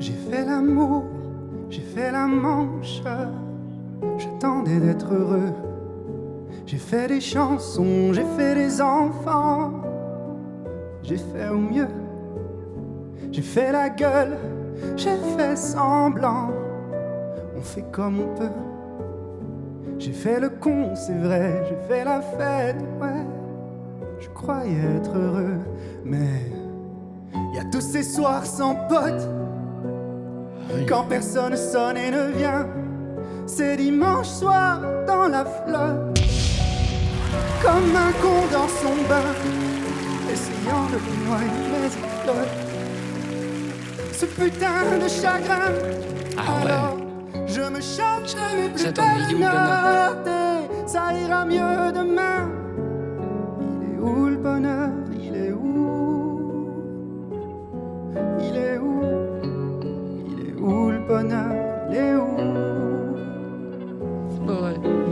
J'ai fait l'amour, j'ai fait la manche. J'attendais d'être heureux. J'ai fait des chansons, j'ai fait des enfants. J'ai fait au mieux. J'ai fait la gueule, j'ai fait semblant. On fait comme on peut. J'ai fait le con, c'est vrai. J'ai fait la fête, ouais. Je croyais être heureux, mais y a tous ces soirs sans potes, quand personne sonne et ne vient. C'est dimanche soir dans la flotte, comme un con dans son bain, essayant de me noyer mais il flotte. Ce putain de chagrin. Alors je me chante mes plus belles notes et ça ira mieux demain. Il est où le bonheur? Il est où? Il est où? Il est où le bonheur? Il est où?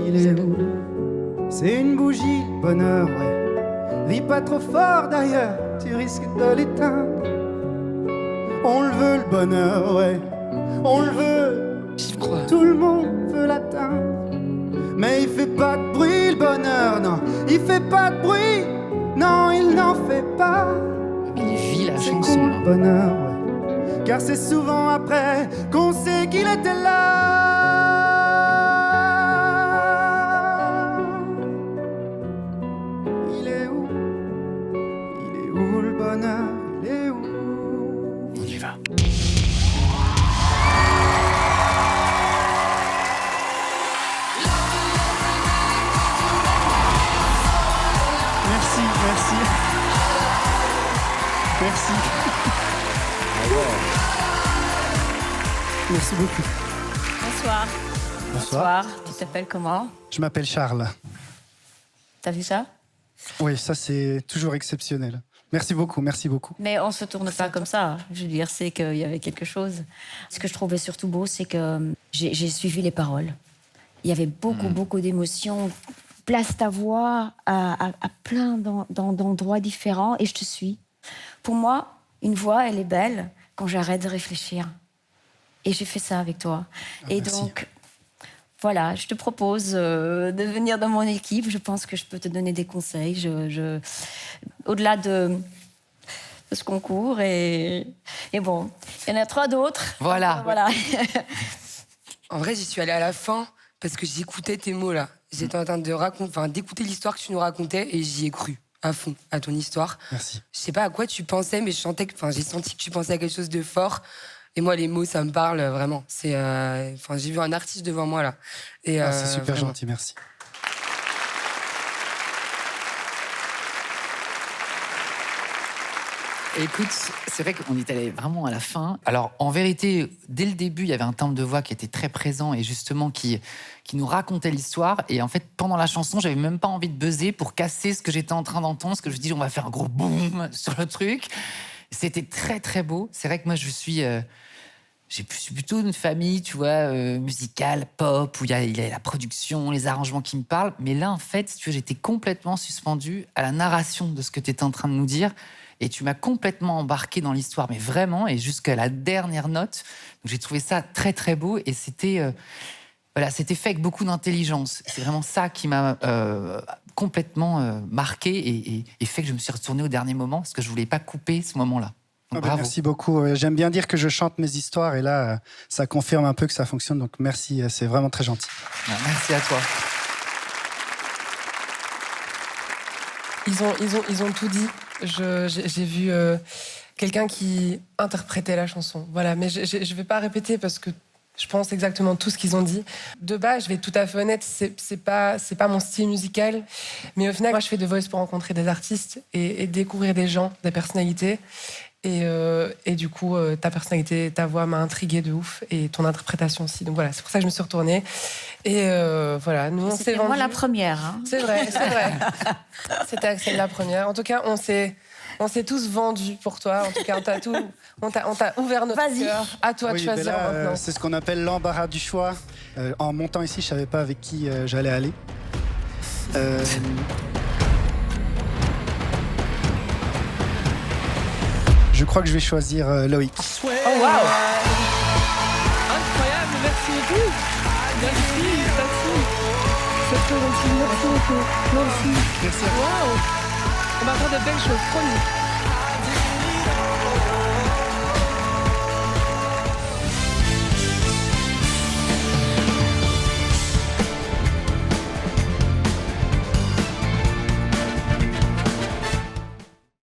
Il est où? C'est une bougie, le bonheur, ouais. Ris pas trop fort d'ailleurs, tu risques de l'éteindre. On le veut le bonheur, ouais. On le veut, tout le monde veut l'atteindre. Mais il fait pas de bruit le bonheur, non. Il fait pas de bruit, non, il n'en fait pas. Il vit la C'est chanson. cool le bonheur, ouais. Car c'est souvent après qu'on sait qu'il était là. Il est où? Il est où le bonheur? Il est où? On y va. Merci, merci. Merci. Merci beaucoup. Bonsoir. Bonsoir. Tu t'appelles comment? Je m'appelle Charles. T'as vu ça? Oui, ça c'est toujours exceptionnel. Merci beaucoup, merci beaucoup. Mais on se tourne pas comme ça. Je veux dire, c'est qu'il y avait quelque chose. Ce que je trouvais surtout beau, c'est que j'ai suivi les paroles. Il y avait beaucoup d'émotions. Place ta voix à plein d'endroits différents et je te suis. Pour moi, une voix, elle est belle quand j'arrête de réfléchir. Et j'ai fait ça avec toi. Et merci. donc, voilà, je te propose de venir dans mon équipe. Je pense que je peux te donner des conseils. Au-delà de ce concours. Et bon, il y en a 3 d'autres. Voilà. Voilà. En vrai, j'y suis allée à la fin parce que j'écoutais tes mots là. J'étais en train d'écouter l'histoire que tu nous racontais et j'y ai cru à fond à ton histoire. Merci. Je sais pas à quoi tu pensais, mais j'ai senti que tu pensais à quelque chose de fort. Et moi, les mots, ça me parle vraiment. J'ai vu un artiste devant moi là. Et C'est super vraiment. gentil, merci. Écoute, c'est vrai qu'on est allé vraiment à la fin. Alors, en vérité, dès le début, il y avait un timbre de voix qui était très présent et justement qui nous racontait l'histoire. Et en fait, pendant la chanson, j'avais même pas envie de buzzer pour casser ce que j'étais en train d'entendre, parce que je me dis, on va faire un gros boom sur le truc. C'était très, très beau. C'est vrai que moi, j'ai plutôt une famille, tu vois, musicale, pop, où il y a la production, les arrangements qui me parlent. Mais là, en fait, si tu veux, j'étais complètement suspendue à la narration de ce que tu étais en train de nous dire. Et tu m'as complètement embarqué dans l'histoire, mais vraiment, et jusqu'à la dernière note. Donc j'ai trouvé ça très, très beau. Et c'était fait avec beaucoup d'intelligence. C'est vraiment ça qui m'a complètement marqué et fait que je me suis retournée au dernier moment, parce que je voulais pas couper ce moment-là. Donc, bravo. Merci beaucoup. J'aime bien dire que je chante mes histoires et là, ça confirme un peu que ça fonctionne. Donc merci, c'est vraiment très gentil. Merci à toi. Ils ont tout dit. J'ai vu quelqu'un qui interprétait la chanson. Voilà, mais je vais pas répéter parce que je pense exactement tout ce qu'ils ont dit. De base, je vais être tout à fait honnête, c'est pas mon style musical, mais au final, moi, je fais The Voice pour rencontrer des artistes et découvrir des gens, des personnalités. Et du coup, ta personnalité, ta voix m'a intriguée de ouf et ton interprétation aussi. Donc voilà, c'est pour ça que je me suis retournée. Et voilà, nous on s'est vendus. C'était moi la première. Hein. C'est vrai. C'était Axel la première. En tout cas, on s'est tous vendus pour toi. En tout cas, on t'a ouvert notre cœur. À toi de choisir maintenant. C'est ce qu'on appelle l'embarras du choix. En montant ici, je savais pas avec qui j'allais aller. Je crois que je vais choisir Loïc. Oh waouh! Incroyable, merci beaucoup. Merci. C'est trop gentil, merci beaucoup. Merci. Merci à vous. Waouh! On va faire de belles choses, promis.